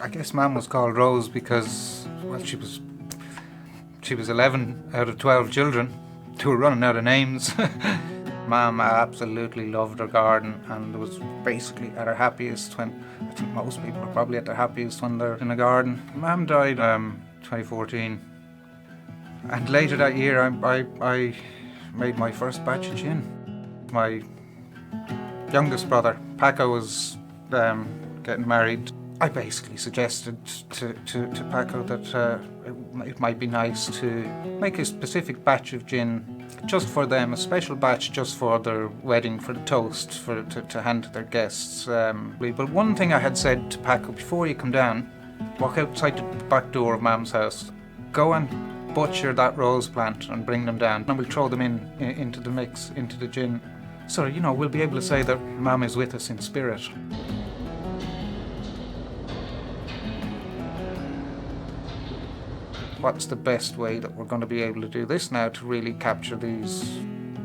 I guess Mum was called Rose because, well, she was 11 out of 12 children. They were running out of names. Mum absolutely loved her garden and was basically at her happiest when, I think most people are probably at their happiest when they're in a garden. Mum died 2014, and later that year I made my first batch of gin. My youngest brother, Paco, was getting married. I basically suggested to Paco that it might be nice to make a specific batch of gin just for them, a special batch just for their wedding, for the toast, to hand to their guests. But one thing I had said to Paco, before you come down, walk outside the back door of Mam's house, go and butcher that rose plant and bring them down, and we'll throw them into the mix, into the gin. So, you know, we'll be able to say that Mam is with us in spirit. What's the best way that we're going to be able to do this now to really capture these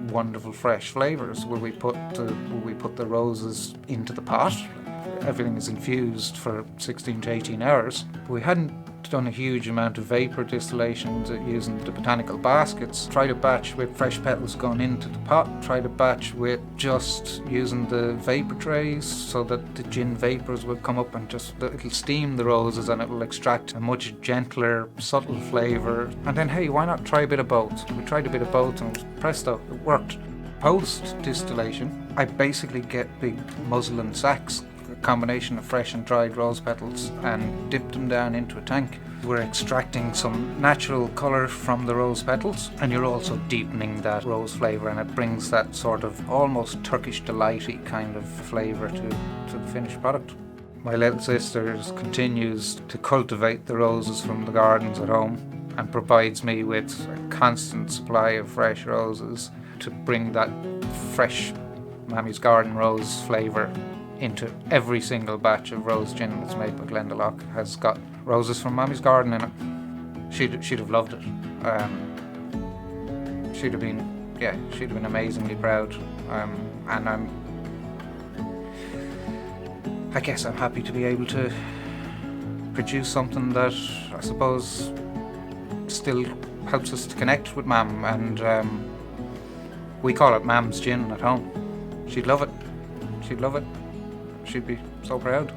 wonderful fresh flavours? Will we put the roses into the pot? Everything is infused for 16 to 18 hours. We hadn't done a huge amount of vapour distillation using the botanical baskets. Tried a batch with fresh petals going into the pot. Tried a batch with just using the vapour trays so that the gin vapours will come up and it'll steam the roses and it will extract a much gentler, subtle flavour. And then, hey, why not try a bit of both? We tried a bit of both and presto, it worked. Post distillation, I basically get big muslin sacks, a combination of fresh and dried rose petals, and dip them down into a tank. We're extracting some natural colour from the rose petals, and you're also deepening that rose flavour, and it brings that sort of almost Turkish delighty kind of flavour to the finished product. My little sister continues to cultivate the roses from the gardens at home and provides me with a constant supply of fresh roses to bring that fresh Mammy's Garden rose flavour into every single batch of rose gin that's made by Glendalough. Has got roses from Mammy's Garden in it. She'd have loved it. She'd have been amazingly proud. And I guess I'm happy to be able to produce something that I suppose still helps us to connect with Mam, and we call it Mam's Gin at home. She'd love it. She'd be so proud.